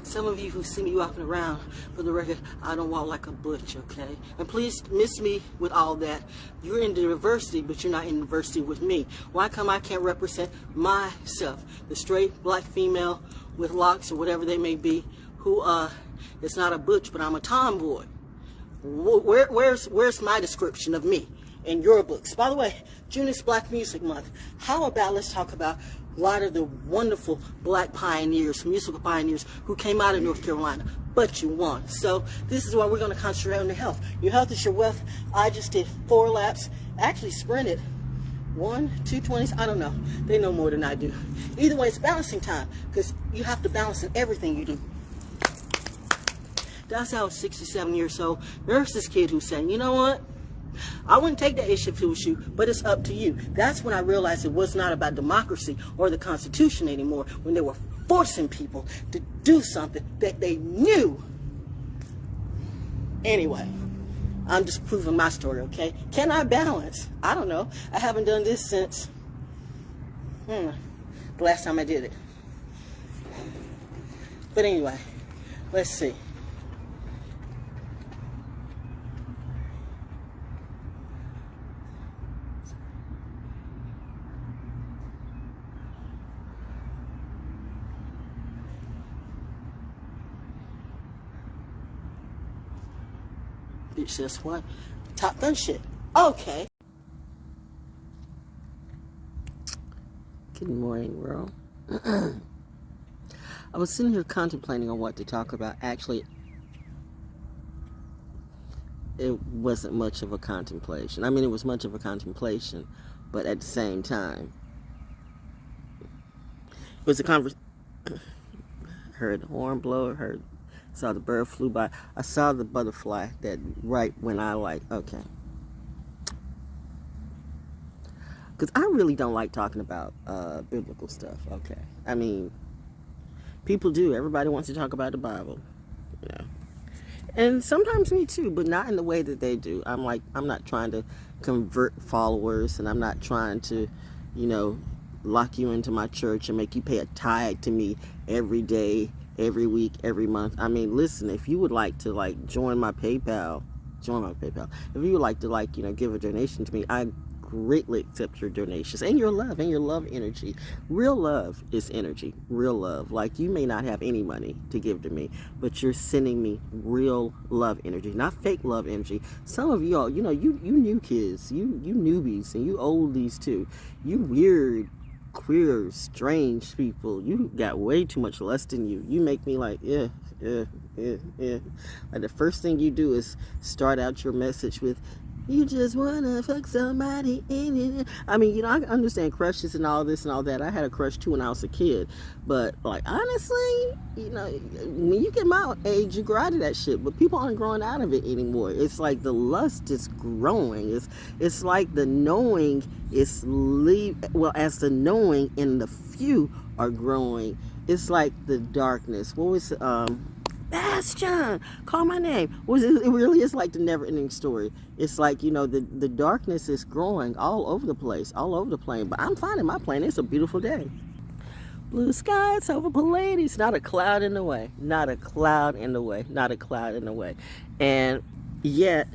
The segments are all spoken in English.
Some of you who see me walking around, for the record, I don't walk like a butch, okay? And please miss me with all that. You're in diversity, but you're not in diversity with me. Why come I can't represent myself? The straight black female with locks or whatever they may be, who is not a butch, but I'm a tomboy. Where's my description of me in your books? By the way, June is Black Music Month. How about let's talk about a lot of the wonderful black pioneers, musical pioneers who came out of North Carolina, but you won. So this is why we're going to concentrate on your health. Your health is your wealth. I just did 4 laps, actually sprinted 1, 2 20s, I don't know. They know more than I do. Either way, it's balancing time because you have to balance in everything you do. That's how I was 67 years old. There's this kid who's saying, you know what? I wouldn't take that issue if it was you, but it's up to you. That's when I realized it was not about democracy or the Constitution anymore, when they were forcing people to do something that they knew. Anyway, I'm just proving my story, okay? Can I balance? I don't know. I haven't done this since the last time I did it. But anyway, let's see. It's just what? Top Gun shit. Okay. Good morning, world. I was sitting here contemplating on what to talk about. Actually, it wasn't much of a contemplation. I mean, it was much of a contemplation, but at the same time, it was a conversation. Heard the horn blow, saw the bird flew by. I saw the butterfly that right when I okay. Because I really don't like talking about biblical stuff, okay? I mean, people do. Everybody wants to talk about the Bible, you know. And sometimes me too, but not in the way that they do. I'm not trying to convert followers, and I'm not trying to, you know, lock you into my church and make you pay a tithe to me every day, every week, every month. I mean, listen, if you would like to join my PayPal. If you would like to you know, give a donation to me, I greatly accept your donations and your love energy. Real love is energy. Real love. Like, you may not have any money to give to me, but you're sending me real love energy, not fake love energy. Some of y'all, you know, you new kids, you newbies, and you oldies too. You weird, queer, strange people, you got way too much lust in you. You make me yeah. Like, the first thing you do is start out your message with, you just wanna fuck somebody in it. I mean, you know, I understand crushes and all this and all that. I had a crush too when I was a kid, but honestly, you know, when you get my age, you grow out of that shit. But people aren't growing out of it anymore. It's like the lust is growing. It's like the knowing is as the knowing and the few are growing. It's like the darkness. What was Bastion, call my name. It really is like the never-ending story. It's like, you know, the darkness is growing all over the place, all over the plane. But I'm finding my plane. It's a beautiful day. Blue skies over Pallades. Not a cloud in the way. Not a cloud in the way. Not a cloud in the way. And yet,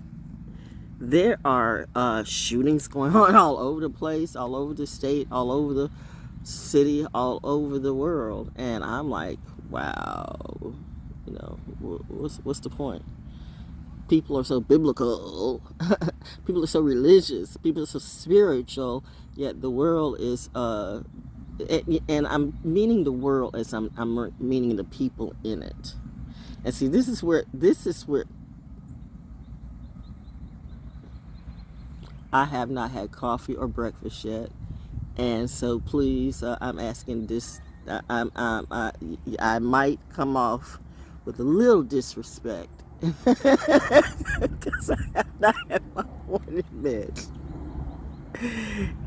there are shootings going on all over the place, all over the state, all over the city, all over the world. And I'm like, wow. You know, what's the point? People are so biblical. People are so religious. People are so spiritual. Yet the world is, and I'm meaning the world as I'm meaning the people in it. And see, this is where I have not had coffee or breakfast yet, and so please, I'm asking this. I might come off with a little disrespect because I have not had my morning meds.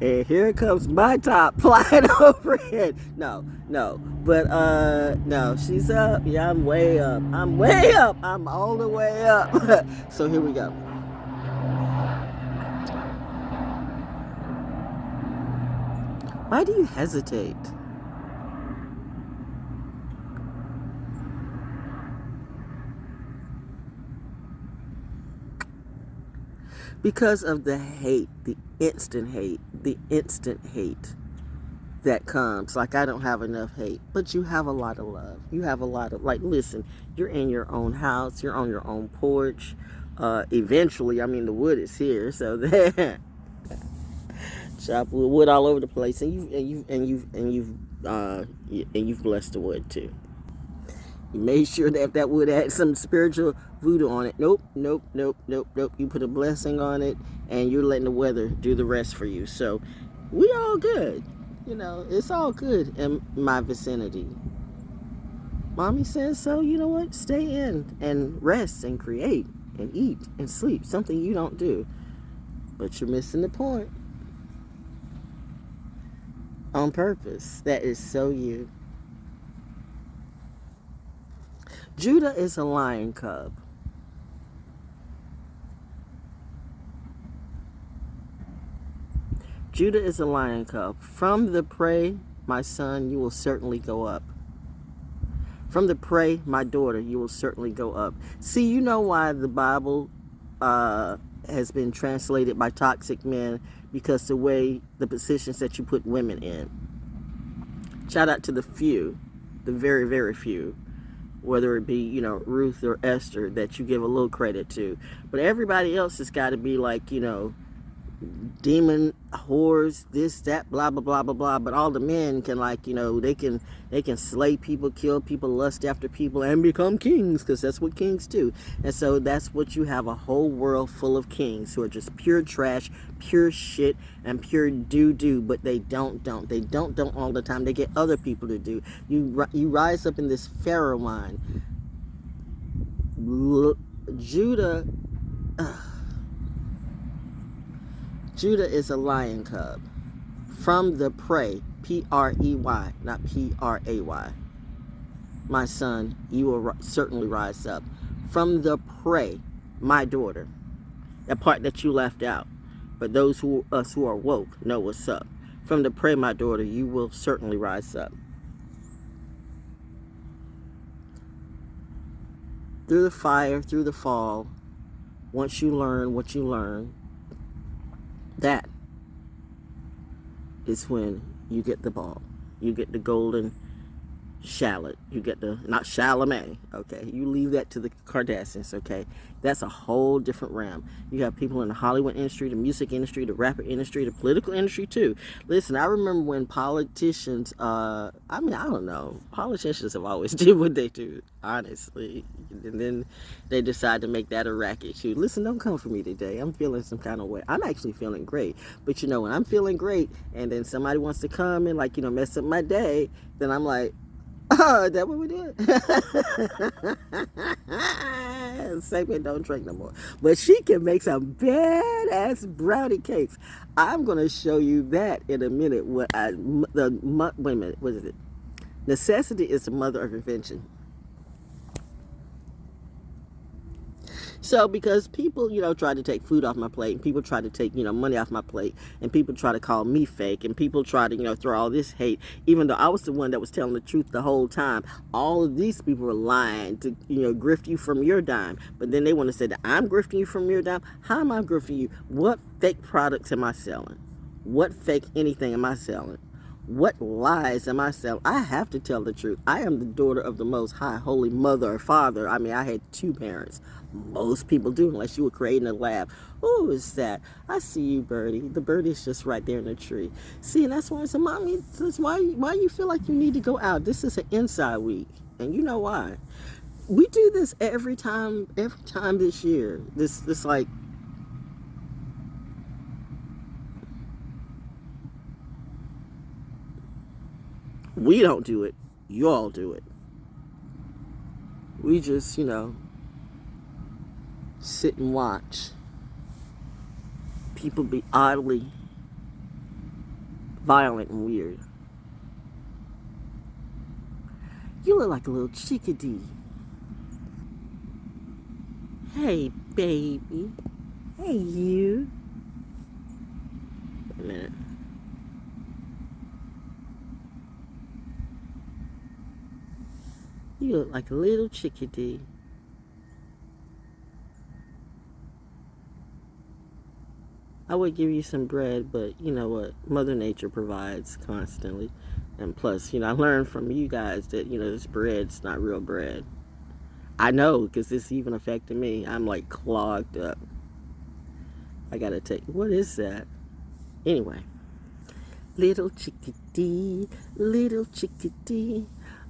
And here comes my top flying overhead. No, but no, she's up. Yeah, I'm way up. I'm way up. I'm all the way up. So here we go. Why do you hesitate? Because of the hate, the instant hate that comes. Like, I don't have enough hate, but you have a lot of love. You have a lot of, like, listen, you're in your own house, you're on your own porch. Eventually, I mean, the wood is here, so there. Chop wood all over the place, and you've blessed the wood too. You made sure that that wood had some spiritual voodoo on it. Nope. You put a blessing on it, and you're letting the weather do the rest for you. So we all good. You know, it's all good in my vicinity. Mommy says so. You know what? Stay in and rest and create and eat and sleep. Something you don't do. But you're missing the point. On purpose. That is so you. Judah is a lion cub. Judah is a lion cub. From the prey, my son, you will certainly go up. From the prey, my daughter, you will certainly go up. See, you know why the Bible has been translated by toxic men? Because the way, the positions that you put women in. Shout out to the few, the very, very few. Whether it be, you know, Ruth or Esther, that you give a little credit to. But everybody else has got to be like, you know, demon whores, this, that, blah, blah, blah, blah, blah. But all the men can, like, you know, they can slay people, kill people, lust after people, and become kings, because that's what kings do. And so that's what you have, a whole world full of kings who are just pure trash, pure shit, and pure doo-doo, but they don't all the time. They get other people to do. You rise up in this Pharaoh line. Judah is a lion cub. From the prey, P-R-E-Y, not P-R-A-Y. My son, you will certainly rise up. From the prey, my daughter. That part that you left out. But those who are woke know what's up. From the prey, my daughter, you will certainly rise up. Through the fire, through the fall, once you learn what you learn, that is when you get the ball. You get the golden shallot. You get the, not Chalamet, okay? You leave that to the Kardashians, okay? That's a whole different realm. You have people in the Hollywood industry, the music industry, the rapper industry, the political industry too. Listen, I remember when politicians, I don't know. Politicians have always did what they do, honestly. And then they decide to make that a racket too. Listen, don't come for me today. I'm feeling some kind of way. I'm actually feeling great. But you know, when I'm feeling great and then somebody wants to come and, like, you know, mess up my day, then I'm like, oh, is that what we did? Segment don't drink no more. But she can make some badass brownie cakes. I'm going to show you that in a minute. Wait a minute. What is it? Necessity is the mother of invention. So, because people, you know, try to take food off my plate, and people try to take, you know, money off my plate, and people try to call me fake, and people try to, you know, throw all this hate, even though I was the one that was telling the truth the whole time. All of these people were lying to, you know, grift you from your dime. But then they want to say that I'm grifting you from your dime. How am I grifting you? What fake products am I selling? What fake anything am I selling? What lies am I selling? I have to tell the truth. I am the daughter of the Most High, Holy Mother or Father. I mean, I had two parents. Most people do, unless you were creating a lab. Who is that? I see you, birdie. The birdie's just right there in the tree. See, and that's why I said, Mommy, that's why you feel like you need to go out. This is an inside week. And you know why? We do this every time this year. This like, We don't do it. You all do it. We just, sit and watch people be oddly violent and weird. You look like a little chickadee. Hey, baby. Hey, you. Wait a minute. You look like a little chickadee. I would give you some bread, but you know what? Mother Nature provides constantly. And plus, I learned from you guys that, this bread's not real bread. I know, because it's even affected me. I'm like clogged up. I gotta take, what is that? Anyway. Little chickadee,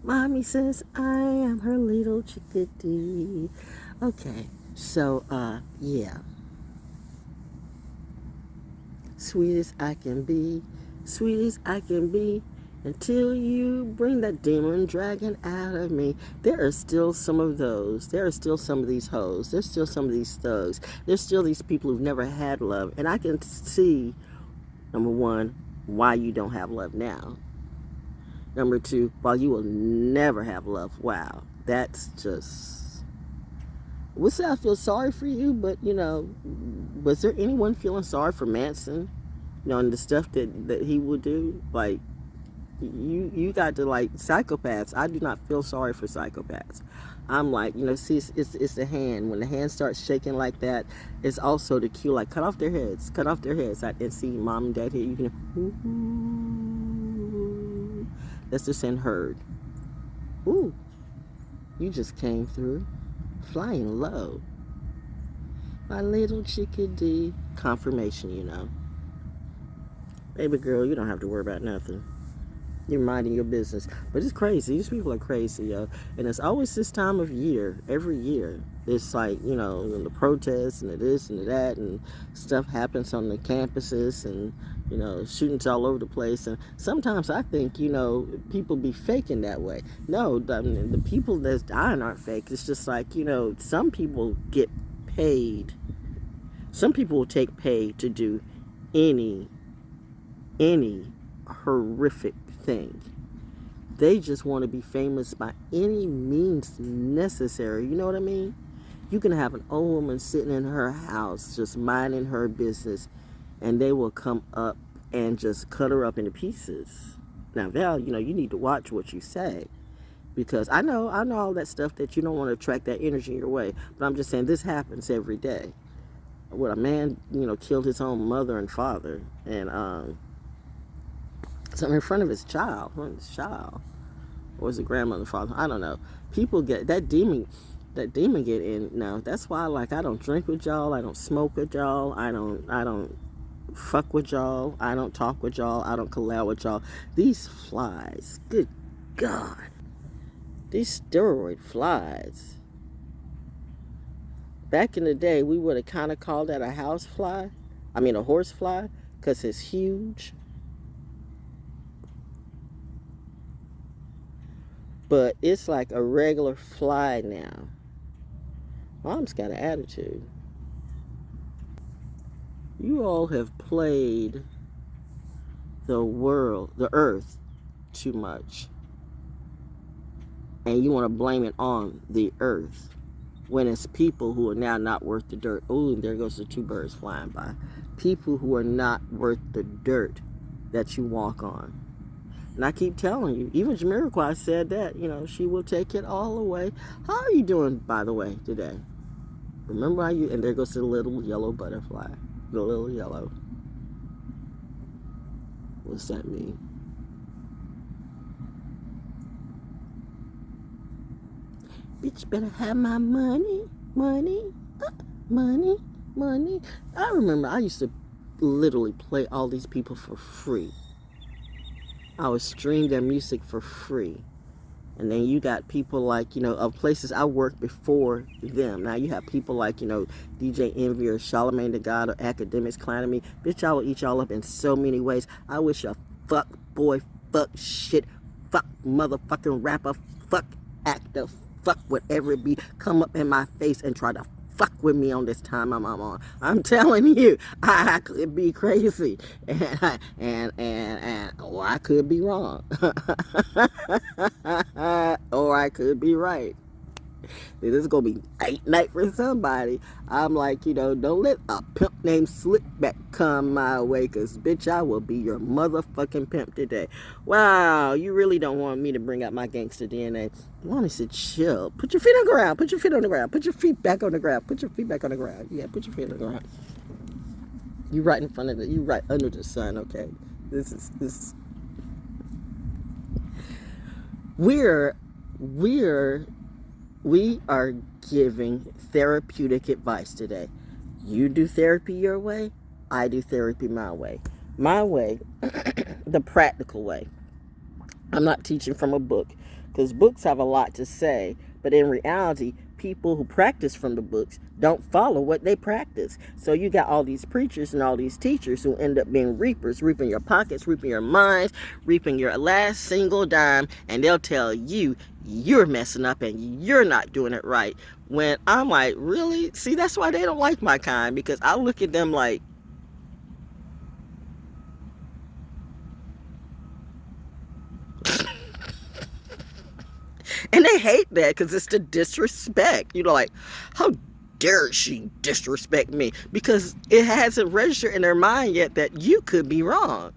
mommy says I am her little chickadee. Okay, so, yeah. Sweet as I can be, until you bring that demon dragon out of me. There are still some of those. There are still some of these hoes. There's still some of these thugs. There's still these people who've never had love. And I can see, number one, why you don't have love now. Number two, why you will never have love. Wow. That's just... Would say I feel sorry for you, but, was there anyone feeling sorry for Manson? And the stuff that he would do? Like, you got to, like, psychopaths. I do not feel sorry for psychopaths. I'm like, see, it's the hand. When the hand starts shaking like that, it's also the cue, like, cut off their heads. And see mom and dad here, you can, ooh, that's the send herd. Ooh, you just came through. Flying low. My little chickadee. Confirmation, Baby girl, you don't have to worry about nothing. You're minding your business. But it's crazy. These people are crazy, yo. And it's always this time of year. Every year. It's like, the protests and the this and the that. And stuff happens on the campuses. And, shootings all over the place. And sometimes I think, people be faking that way. No, the people that's dying aren't fake. It's just like, some people get paid. Some people will take pay to do any horrific thing. They just want to be famous by any means necessary. You know what I mean? You can have an old woman sitting in her house just minding her business, and they will come up and just cut her up into pieces. Now, Val, you need to watch what you say, because I know all that stuff that you don't want to attract that energy your way, but I'm just saying this happens every day. Where a man, killed his own mother and father, and something in front of his child, or his grandmother, father, I don't know. People get that demon get in now. That's why, like, I don't drink with y'all, I don't smoke with y'all, I don't fuck with y'all, I don't talk with y'all, I don't collab with y'all. These flies, good God, these steroid flies. Back in the day, we would have kind of called that a house fly. I mean, a horse fly, because it's huge. But it's like a regular fly now. Mom's got an attitude. You all have played the earth, too much. And you want to blame it on the earth, when it's people who are now not worth the dirt. Oh, and there goes the two birds flying by. People who are not worth the dirt that you walk on. And I keep telling you, even Jamiroquai said that, she will take it all away. How are you doing, by the way, today? Remember how and there goes the little yellow butterfly. The little yellow. What's that mean? Bitch better have my money. I remember I used to literally play all these people for free. I would stream their music for free. And then you got people like, of places I worked before them. Now you have people like, DJ Envy or Charlamagne the God or Academics clowning me. Bitch, I will eat y'all up in so many ways. I wish a fuck boy, fuck shit, fuck motherfucking rapper, fuck actor, fuck whatever it be, come up in my face and try to fuck with me on this time I'm on. I'm telling you, I could be crazy, and or I could be wrong, or I could be right. This is gonna be late night for somebody. I'm like, don't let a pimp named Slickback come my way, cause bitch, I will be your motherfucking pimp today. Wow, you really don't want me to bring out my gangster DNA. You want me to chill. Put your feet on the ground. Put your feet on the ground. Put your feet back on the ground. Put your feet back on the ground. Yeah, put your feet on the ground. You right in front of it. You right under the sun. Okay. This is. We are giving therapeutic advice today. You do therapy your way. I do therapy my way. My way, the practical way. I'm not teaching from a book, because books have a lot to say, but in reality, people who practice from the books don't follow what they practice. So you got all these preachers and all these teachers who end up being reapers, reaping your pockets, reaping your minds, reaping your last single dime, and they'll tell you you're messing up and you're not doing it right. When I'm like, really? See, that's why they don't like my kind, because I look at them like, and they hate that because it's the disrespect. Like, how dare she disrespect me? Because it hasn't registered in their mind yet that you could be wrong.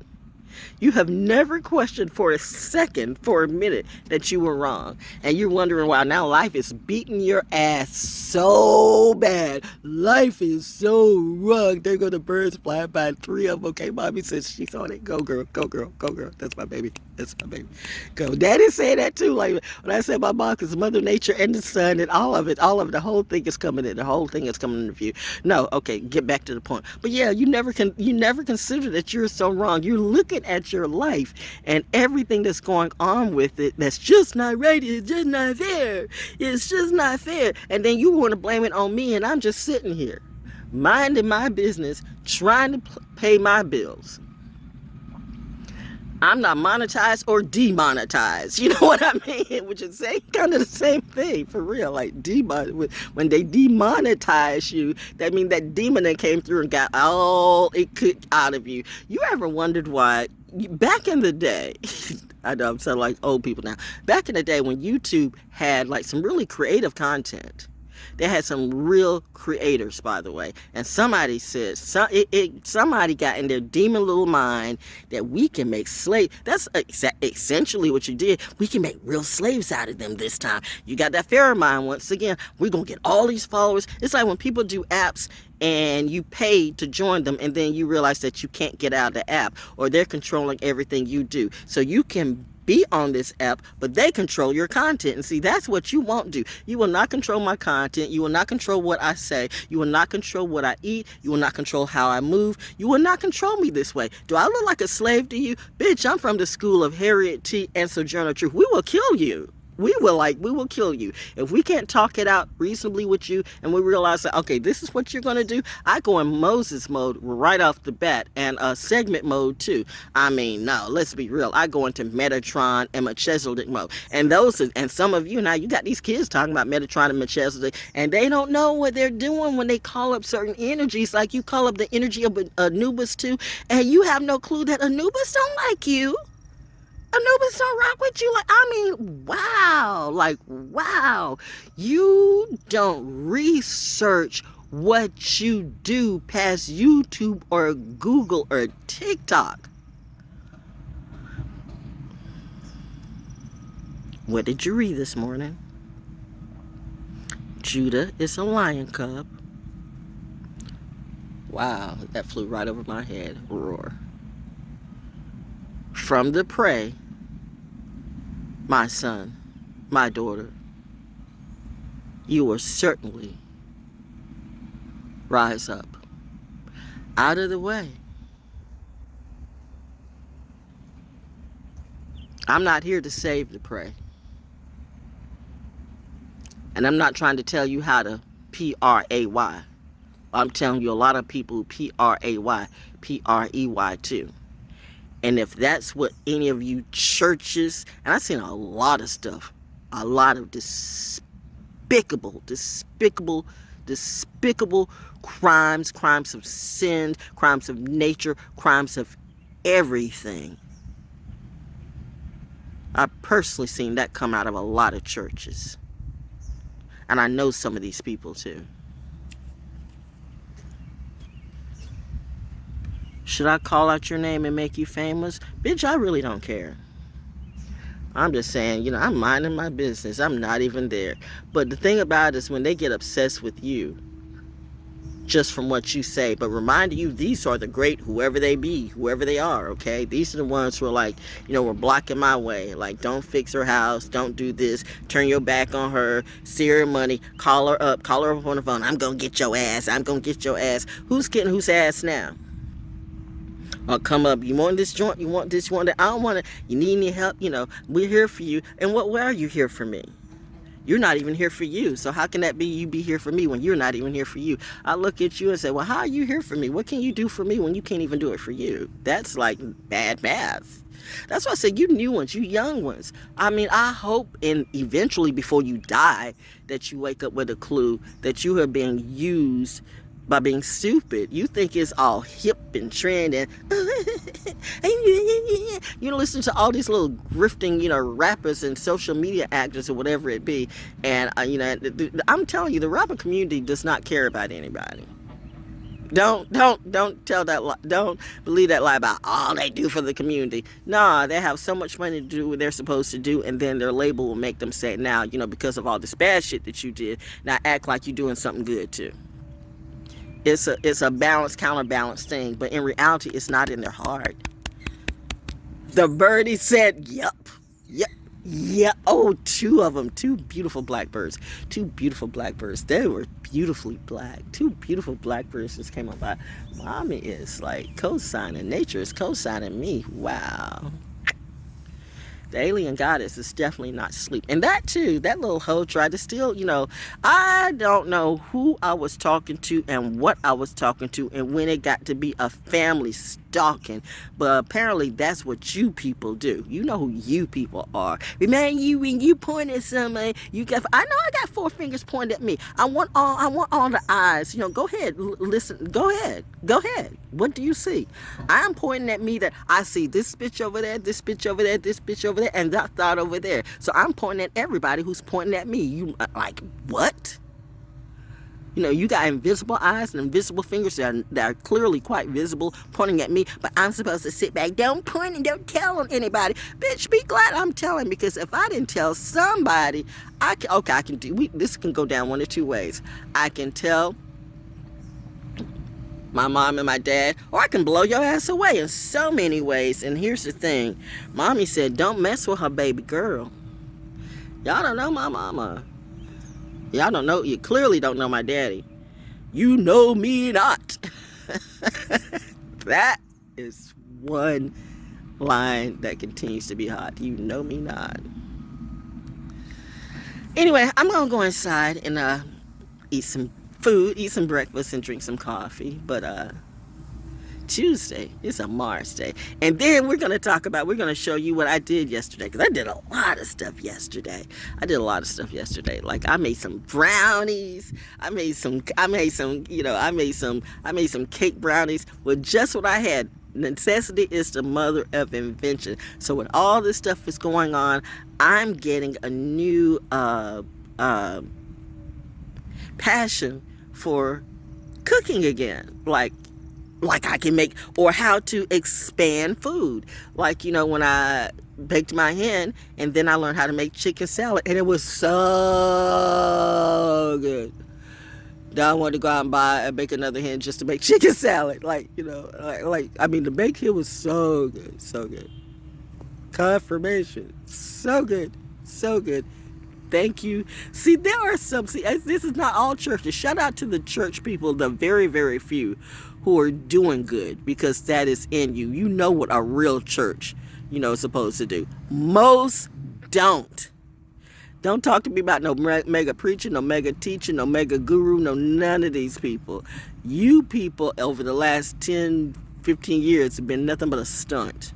You have never questioned for a second, for a minute, that you were wrong. And you're wondering why now life is beating your ass so bad. Life is so wrong. There go the birds flying by, 3 of them. Okay, mommy says she's on it. Go, girl. Go, girl. Go, girl. That's my baby. That's my baby. Go. Daddy said that too. Like when I said my mom, because Mother Nature and the sun and all of it, the whole thing is coming in. The whole thing is coming into view. No, okay, get back to the point. But yeah, you never consider that you're so wrong. You're looking at your life and everything that's going on with it that's just not right. It's just not fair. It's just not fair. And then you want to blame it on me, and I'm just sitting here minding my business, trying to pay my bills. I'm not monetized or demonetized. You know what I mean? Which is kind of the same thing, for real. Like, when they demonetize you, that means that demon that came through and got all it could out of you. You ever wondered why, back in the day, I know I'm sounding like old people now, back in the day when YouTube had like some really creative content, they had some real creators, by the way. And somebody said, somebody got in their demon little mind that we can make slaves. That's essentially what you did. We can make real slaves out of them this time. You got that Pharaoh mind once again. We're going to get all these followers. It's like when people do apps and you pay to join them, and then you realize that you can't get out of the app, or they're controlling everything you do. So you can be on this app, but they control your content. And see, that's what you won't do. You will not control my content. You will not control what I say. You will not control what I eat. You will not control how I move. You will not control me this way. Do I look like a slave to you? Bitch, I'm from the school of Harriet T. and Sojourner Truth. We will kill you. We will kill you. If we can't talk it out reasonably with you, and we realize that, okay, this is what you're going to do, I go in Moses mode right off the bat, and segment mode too. I mean, no, let's be real. I go into Metatron and MIXCLOUD mode. And some of you now, you got these kids talking about Metatron and MIXCLOUD, and they don't know what they're doing when they call up certain energies, like you call up the energy of Anubis too, and you have no clue that Anubis don't like you. Anubis don't rock with you. Like, I mean, wow. Like, wow. You don't research what you do past YouTube or Google or TikTok. What did you read this morning? Judah is a lion cub. Wow, that flew right over my head. Roar. From the prey, my son, my daughter, you will certainly rise up. Out of the way. I'm not here to save the prey. And I'm not trying to tell you how to P-R-A-Y. I'm telling you a lot of people P-R-A-Y, P-R-E-Y too. And if that's what any of you churches, and I've seen a lot of stuff, a lot of despicable crimes, crimes of sin, crimes of nature, crimes of everything. I've personally seen that come out of a lot of churches. And I know some of these people too. Should I call out your name and make you famous? Bitch, I really don't care. I'm just saying, you know, I'm minding my business. I'm not even there. But the thing about it is when they get obsessed with you, just from what you say, but reminding you, these are the great, whoever they be, whoever they are, okay? These are the ones who are like, you know, we're blocking my way. Like, don't fix her house, don't do this, turn your back on her, steal her money, call her up on the phone. I'm gonna get your ass, I'm gonna get your ass. Who's getting whose ass now? Or come up, you want this joint, you want this, you want that. I don't want to, you need any help, you know, we're here for you. And why are you here for me? You're not even here for you. So how can that be you be here for me when you're not even here for you? I look at you and say, well, how are you here for me? What can you do for me when you can't even do it for you? That's like bad math. That's why I said, you new ones, you young ones. I mean, I hope and eventually before you die that you wake up with a clue that you are being used by being stupid. You think it's all hip and trend and you listen to all these little grifting, you know, rappers and social media actors or whatever it be, and you know, I'm telling you, the rapper community does not care about anybody. Don't tell that lie. Don't believe that lie about all they do for the community. Nah, they have so much money to do what they're supposed to do, and then their label will make them say, now, you know, because of all this bad shit that you did, now act like you're doing something good too. It's a balance, counterbalance thing, but in reality, it's not in their heart. The birdie said, yep. Oh, two of them, two beautiful blackbirds. They were beautifully black. Two beautiful blackbirds just came up by. Mommy is like co-signing. Nature is co-signing me. Wow. The alien goddess is definitely not asleep. And that too, that little hoe tried to steal, you know, I don't know who I was talking to and what I was talking to and when it got to be a family stalking. But apparently that's what you people do. You know who you people are. Man, when you point at somebody, you got, I know I got 4 fingers pointed at me. I want all the eyes. You know, go ahead, listen, go ahead. What do you see? I'm pointing at me that I see this bitch over there, this bitch over there, this bitch over there, and that thought over there. So I'm pointing at everybody who's pointing at me. You like, what? You know, you got invisible eyes and invisible fingers that are clearly quite visible pointing at me, but I'm supposed to sit back. Don't point and don't tell on anybody. Bitch, be glad I'm telling, because if I didn't tell somebody, I can do, this can go down one of 2 ways. I can tell my mom and my dad, or I can blow your ass away in so many ways. And here's the thing. Mommy said, don't mess with her baby girl. Y'all don't know my mama. Y'all don't know, you clearly don't know my daddy. You know me not. That is one line that continues to be hot. You know me not. Anyway, I'm going to go inside and eat some food, eat some breakfast, and drink some coffee. But Tuesday is a Mars day, and then we're going to show you what I did yesterday, because I did a lot of stuff yesterday. Like I made some brownies, I made some cake brownies with just what I had. Necessity is the mother of invention. So when all this stuff is going on, I'm getting a new passion for cooking again, like I can make, or how to expand food. Like, you know, when I baked my hen, and then I learned how to make chicken salad, and it was so good. Now I wanted to go out and bake another hen just to make chicken salad. Like, you know, I mean, the baked hen was so good. Confirmation, so good. Thank you. See, there are some, this is not all churches. Shout out to the church people, the very, very few who are doing good, because that is in you. You know what a real church, you know, is supposed to do. Most don't. Don't talk to me about no mega preacher, no mega teacher, no mega guru, no none of these people. You people over the last 10, 15 years have been nothing but a stunt.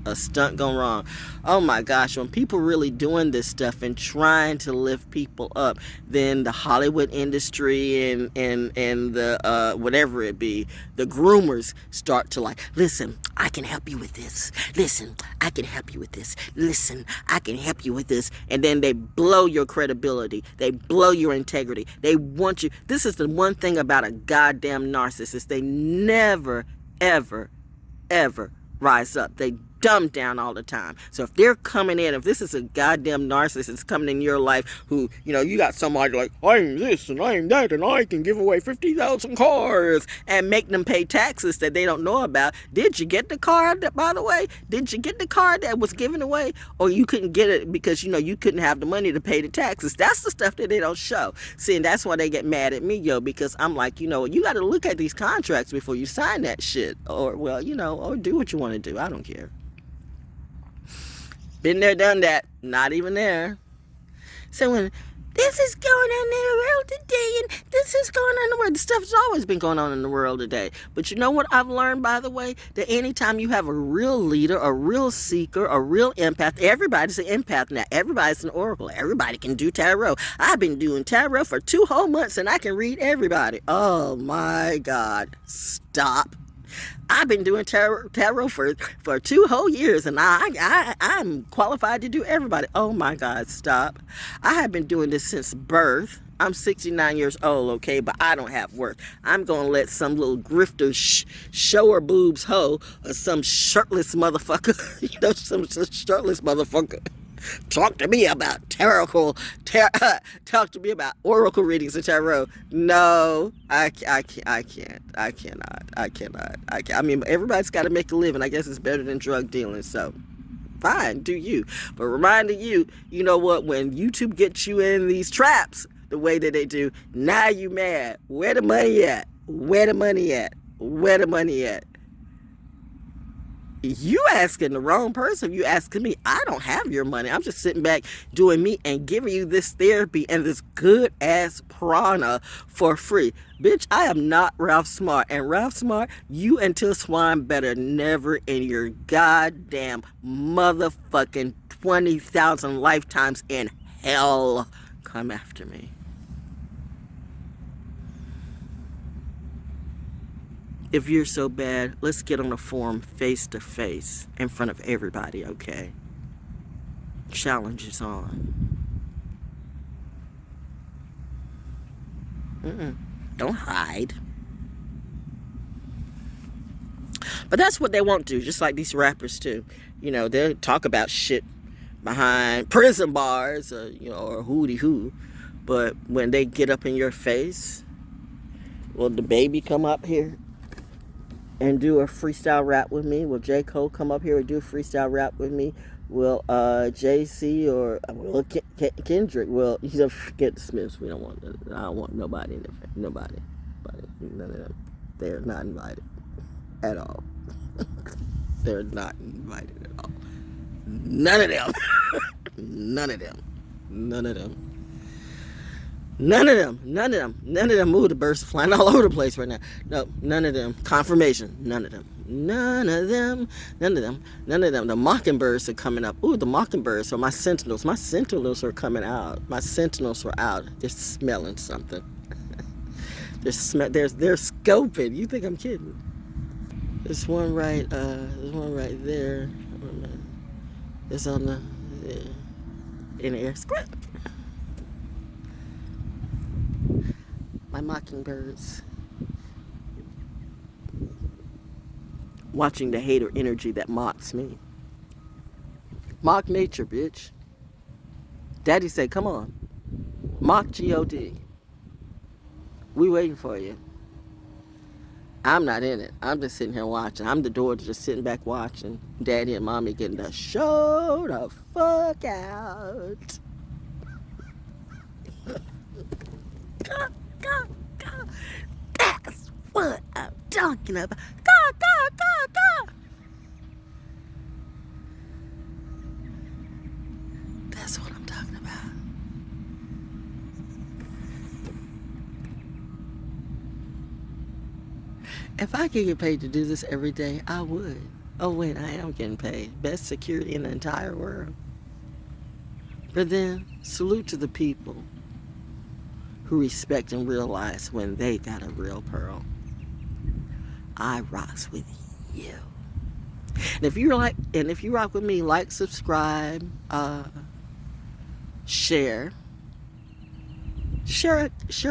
a stunt gone wrong. Oh my gosh, when people really doing this stuff and trying to lift people up, then the Hollywood industry and the whatever it be, the groomers start to like, listen, I can help you with this. Listen, I can help you with this. Listen, I can help you with this. And then they blow your credibility. They blow your integrity. They want you. This is the one thing about a goddamn narcissist. They never, ever, ever rise up. They dumb down all the time. So if they're coming in, if this is a goddamn narcissist coming in your life who, you know, you got somebody like, I'm this and I'm that and I can give away 50,000 cars and make them pay taxes that they don't know about. Did you get the car, by the way? Did you get the car that was given away? Or you couldn't get it because, you know, you couldn't have the money to pay the taxes. That's the stuff that they don't show. See, and that's why they get mad at me, yo, because I'm like, you know, you got to look at these contracts before you sign that shit. Or, well, you know, or do what you want to do. I don't care. Been there, done that. Not even there. So when this is going on in the world today, and this is going on in the world, the stuff's always been going on in the world today. But you know what I've learned, by the way? That anytime you have a real leader, a real seeker, a real empath, everybody's an empath now. Everybody's an oracle. Everybody can do tarot. I've been doing tarot for 2 whole months, and I can read everybody. Oh my God. Stop. I've been doing tarot for 2 whole years, and I'm qualified to do everybody. Oh my God, stop. I have been doing this since birth. I'm 69 years old, okay, but I don't have work. I'm going to let some little grifter show her boobs hoe, or some shirtless motherfucker, you know, some shirtless motherfucker. Talk to me about talk to me about oracle readings of tarot. No, I cannot. I mean, everybody's got to make a living. I guess it's better than drug dealing, so fine, do you. But reminding you, you know what, when YouTube gets you in these traps the way that they do, now you mad. Where the money at? Where the money at? Where the money at? You asking the wrong person. You asking me. I don't have your money. I'm just sitting back doing me and giving you this therapy and this good ass prana for free. Bitch, I am not Ralph Smart. And Ralph Smart, you and Till Swan better never in your goddamn motherfucking 20,000 lifetimes in hell come after me. If you're so bad, let's get on the forum face to face in front of everybody, okay? Challenge is on. Don't hide. But that's what they won't do, just like these rappers too. You know, they'll talk about shit behind prison bars, or, you know, or hooty hoo. But when they get up in your face, will the baby come up here and do a freestyle rap with me? Will J. Cole come up here and do a freestyle rap with me? Will JC or will Kendrick? Will, you know, forget the Smiths. We don't want. I don't want nobody in there. Nobody. None of them. They're not invited at all. They're not invited at all. None of them. None of them. None of them. None of them. None of them. None of them. Ooh, the birds are flying all over the place right now. No, none of them. Confirmation. None of them. None of them. None of them. None of them. The mockingbirds are coming up. Ooh, the mockingbirds are my sentinels. My sentinels are coming out. My sentinels are out. They're smelling something. They're scoping. You think I'm kidding? There's one right there. It's on the in the air. Script. My mockingbirds. Watching the hater energy that mocks me. Mock nature, bitch. Daddy said, come on. Mock God. We waiting for you. I'm not in it. I'm just sitting here watching. I'm the daughter just sitting back watching. Daddy and mommy getting the show the fuck out. Go. That's what I'm talking about. Go. That's what I'm talking about. If I could get paid to do this every day, I would. Oh wait, I am getting paid. Best security in the entire world. But then, salute to the people who respect and realize when they got a real pearl. I rocks with you. And if you rock with me, like, subscribe, share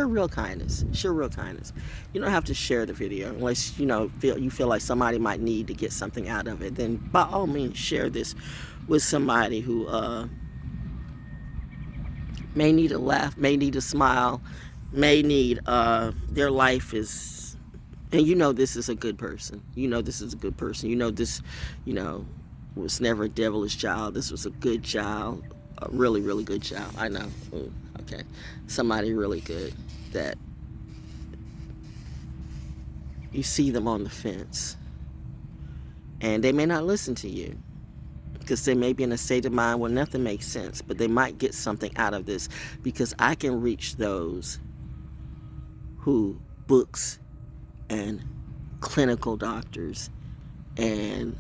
real kindness. Share real kindness. You don't have to share the video unless you feel like somebody might need to get something out of it. Then by all means share this with somebody who may need a laugh, may need a smile, may need their life is, and this is a good person. This is a good person. This was never a devilish child. This was a good child, a really, really good child. I know. Ooh, okay, somebody really good that you see them on the fence, and they may not listen to you because they may be in a state of mind where nothing makes sense, but they might get something out of this because I can reach those who books and clinical doctors and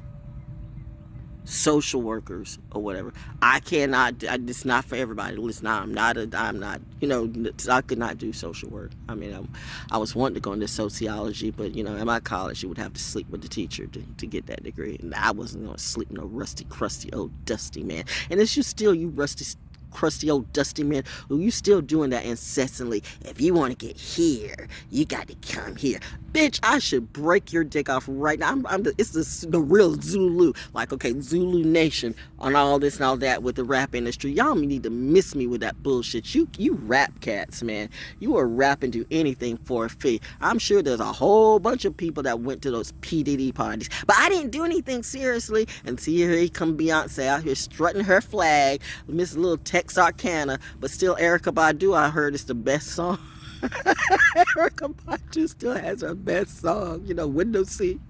social workers or whatever. I cannot. It's not for everybody. Listen, I'm not. I could not do social work. I mean, I was wanting to go into sociology, but in my college, you would have to sleep with the teacher to get that degree, and I wasn't going to sleep with no rusty, crusty, old, dusty man. And it's you rusty, crusty old dusty man who you still doing that incessantly. If you want to get here, you got to come here. Bitch, I should break your dick off right now. It's the real Zulu. Like, okay, Zulu Nation on all this and all that with the rap industry. Y'all need to miss me with that bullshit. You rap cats, man. You are rapping to anything for a fee. I'm sure there's a whole bunch of people that went to those PDD parties, but I didn't do anything seriously. And see, here come Beyonce out here strutting her flag, Miss Little Texarkana, but still Erykah Badu, I heard, is the best song. Erykah Badu still has her best song, window seat.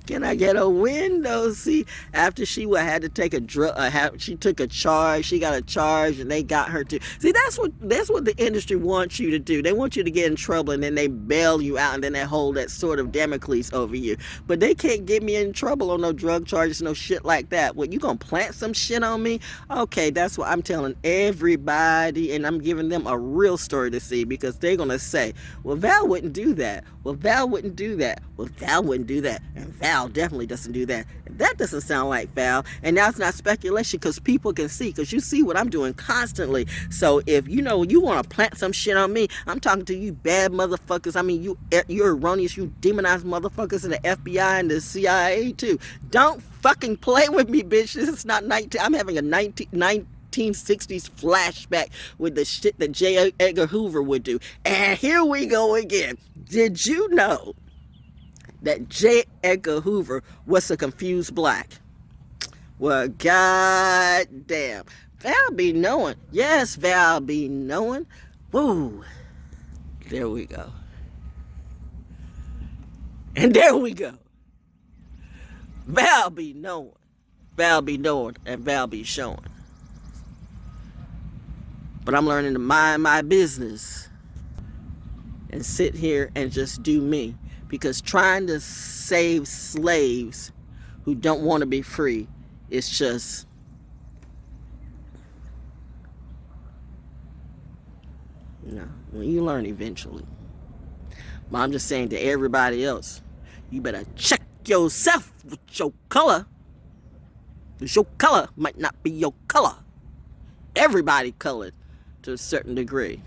Can I get a window seat? After she had to take she took a charge. She got a charge, and they got her to. See, that's what the industry wants you to do. They want you to get in trouble, and then they bail you out, and then they hold that sword of Damocles over you. But they can't get me in trouble on no drug charges, no shit like that. What, you gonna plant some shit on me? Okay, that's what I'm telling everybody, and I'm giving them a real story to see, because they're gonna say, well, Val wouldn't do that. Well, Val wouldn't do that. Well, Val wouldn't do that. And Val definitely doesn't do that. And that doesn't sound like Val. And now it's not speculation, because people can see, because you see what I'm doing constantly. So if you want to plant some shit on me, I'm talking to you bad motherfuckers. I mean, you're erroneous, you demonized motherfuckers in the FBI and the CIA too. Don't fucking play with me, bitch. This is not 19. I'm having a 1960s flashback with the shit that J. Edgar Hoover would do. And here we go again. Did you know that J. Edgar Hoover was a confused black? Well, goddamn. Val be knowing. Yes, Val be knowing. Woo. There we go. And there we go. Val be knowing. Val be knowing, and Val be showing. But I'm learning to mind my business and sit here and just do me. Because trying to save slaves who don't want to be free is just... well, you learn eventually. But I'm just saying to everybody else, you better check yourself with your color. Because your color might not be your color. Everybody colored to a certain degree.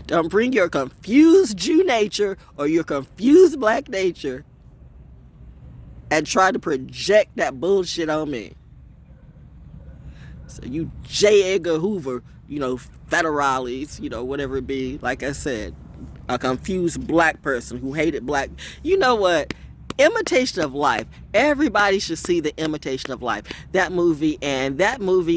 Don't bring your confused Jew nature or your confused black nature and try to project that bullshit on me. So you J. Edgar Hoover, federales, whatever it be, like I said, a confused black person who hated black. You know what? Imitation of Life. Everybody should see the Imitation of Life. That movie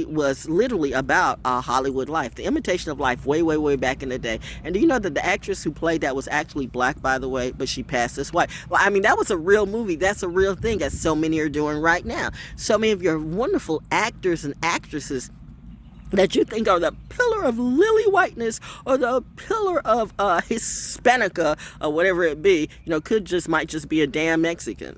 was literally about Hollywood life. The Imitation of Life, way, way, way back in the day. And do you know that the actress who played that was actually black, by the way, but she passed as white? Well, I mean, that was a real movie. That's a real thing, as so many are doing right now. So many of your wonderful actors and actresses that you think are the pillar of lily whiteness or the pillar of Hispanica or whatever it be, might just be a damn Mexican.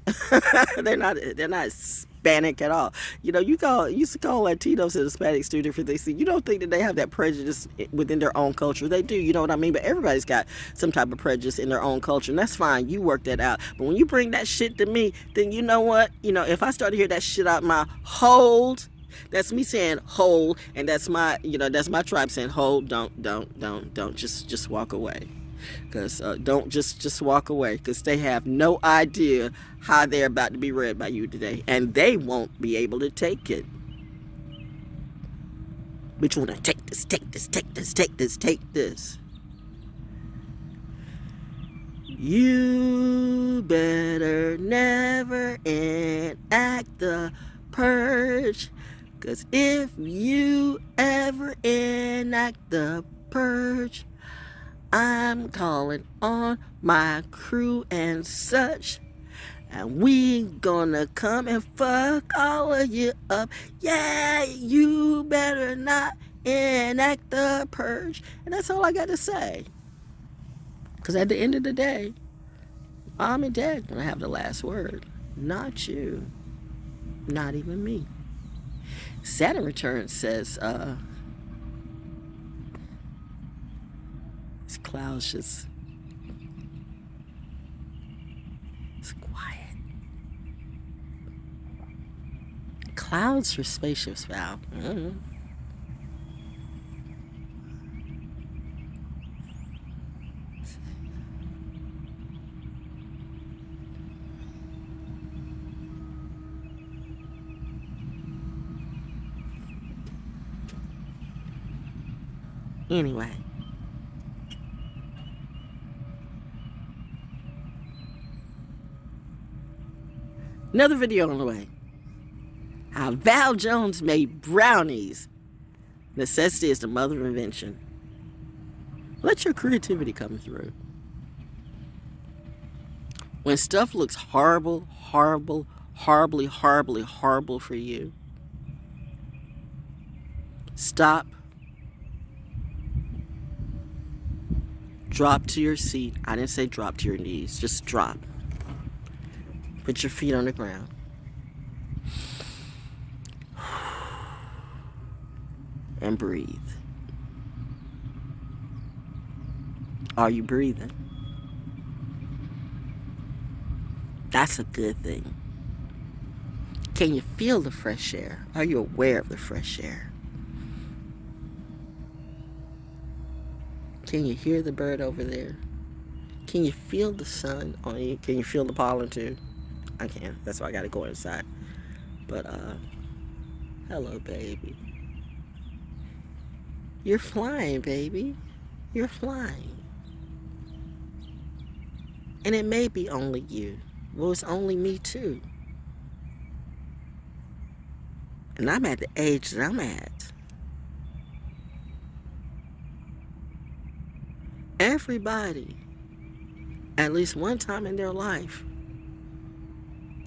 they're not Hispanic at all. You used to call Latinos and Hispanics two different things. You don't think that they have that prejudice within their own culture. They do, you know what I mean? But everybody's got some type of prejudice in their own culture, and that's fine. You work that out. But when you bring that shit to me, then you know what? If I start to hear that shit out my hold, that's me saying hold, and that's my tribe saying hold. Don't just walk away, because don't just walk away, because they have no idea how they're about to be read by you today, and they won't be able to take it. But you want to take this. You better never enact the purge. Because if you ever enact the purge, I'm calling on my crew and such, and we gonna come and fuck all of you up. Yeah, you better not enact the purge. And that's all I got to say. Because at the end of the day, Mom and Dad gonna have the last word. Not you. Not even me. Saturn return says, this cloud's just, it's quiet. Clouds for spaceships, Val. Mm-hmm. Anyway, another video on the way. How Val Jones made brownies. Necessity is the mother of invention. Let your creativity come through. When stuff looks horrible for you, stop. Drop to your seat. I didn't say drop to your knees. Just drop. Put your feet on the ground. And breathe. Are you breathing? That's a good thing. Can you feel the fresh air? Are you aware of the fresh air? Can you hear the bird over there? Can you feel the sun on you? Can you feel the pollen too? I can. That's why I gotta go inside. But hello, baby. You're flying, baby. You're flying. And it may be only you. Well, it's only me too. And I'm at the age that I'm at. Everybody, at least one time in their life,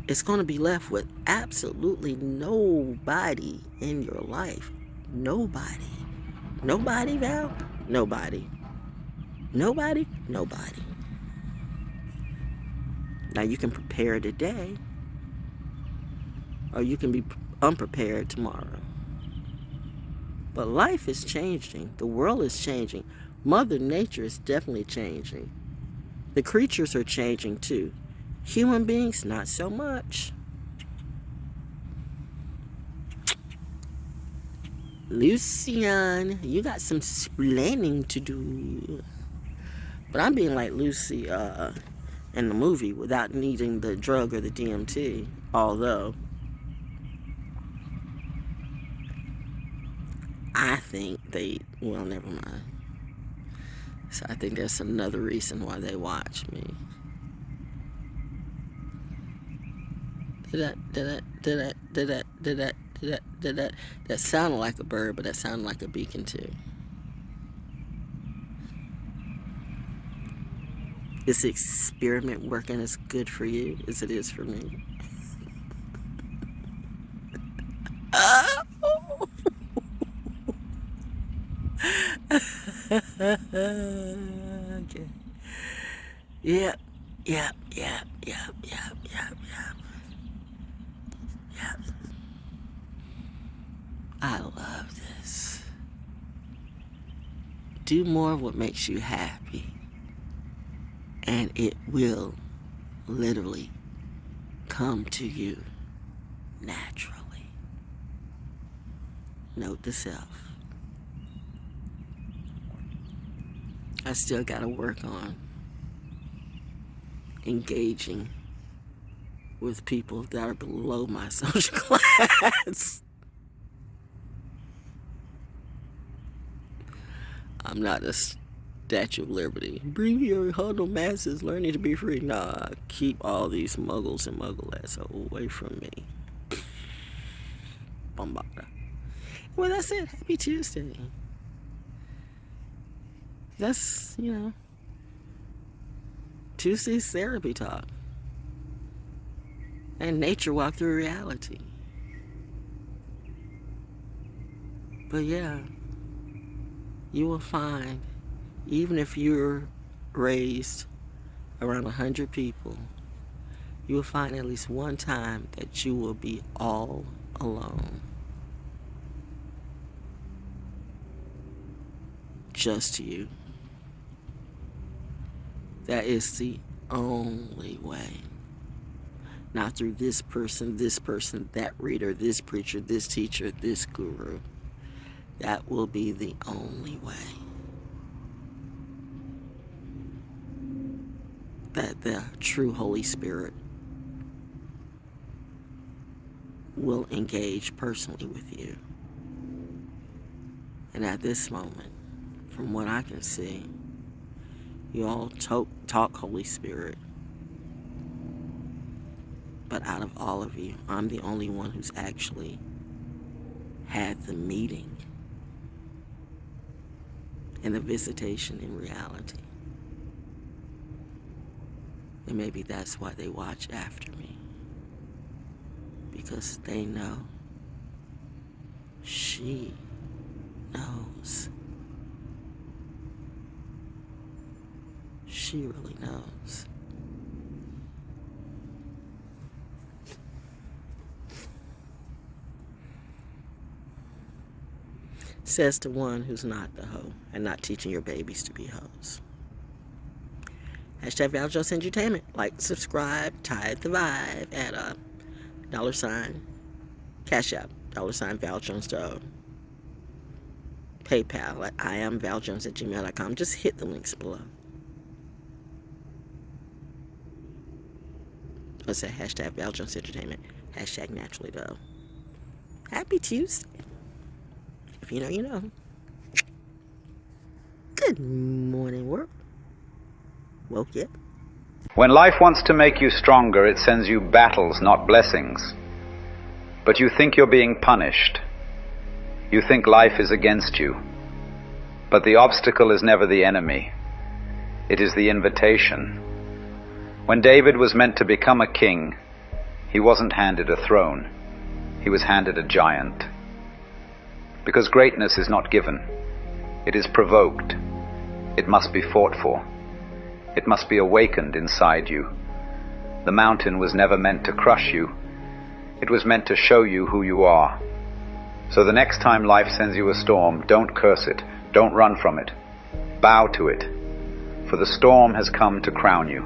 is going to be left with absolutely nobody in your life. Nobody. Nobody, Val? Nobody. Nobody? Nobody. Now you can prepare today, or you can be unprepared tomorrow. But life is changing. The world is changing. Mother Nature is definitely changing. The creatures are changing too. Human beings, not so much. Lucian, you got some explaining to do. But I'm being like Lucy in the movie without needing the drug or the DMT. Although, I think well, never mind. So I think that's another reason why they watch me. That sounded like a bird, but that sounded like a beacon too. Is the experiment working as good for you as it is for me? Okay. Yep. Yep. Yep. Yep. Yep. Yep. Yep. Yep. I love this. Do more of what makes you happy, and it will literally come to you naturally. Note to self. I still gotta work on engaging with people that are below my social class. I'm not a Statue of Liberty. Bring your huddle masses learning to be free. Nah, keep all these muggles and mugglettes away from me. Bombada. Well, that's it. Happy Tuesday. That's, Tuesday's therapy talk. And nature walk through reality. But yeah, you will find, even if you're raised around 100 people, you will find at least one time that you will be all alone. Just you. That is the only way. Not through this person, that reader, this preacher, this teacher, this guru. That will be the only way that the true Holy Spirit will engage personally with you. And at this moment, from what I can see, you all talk Holy Spirit. But out of all of you, I'm the only one who's actually had the meeting and the visitation in reality. And maybe that's why they watch after me. Because they know she knows. She really knows. Says the one who's not the hoe and not teaching your babies to be hoes. Hashtag Val Jones Entertainment. Like, subscribe, tithe the vibe at $, Cashapp, $, Val Jones DaO. PayPal at IamValJones@gmail.com. Just hit the links below. Let's say hashtag Val Jones Entertainment, hashtag Naturally DaO. Happy Tuesday. If you know, you know. Good morning, world. Woke yet? When life wants to make you stronger, it sends you battles, not blessings. But you think you're being punished. You think life is against you. But the obstacle is never the enemy. It is the invitation. When David was meant to become a king, he wasn't handed a throne. He was handed a giant. Because greatness is not given. It is provoked. It must be fought for. It must be awakened inside you. The mountain was never meant to crush you. It was meant to show you who you are. So the next time life sends you a storm, don't curse it. Don't run from it. Bow to it. For the storm has come to crown you.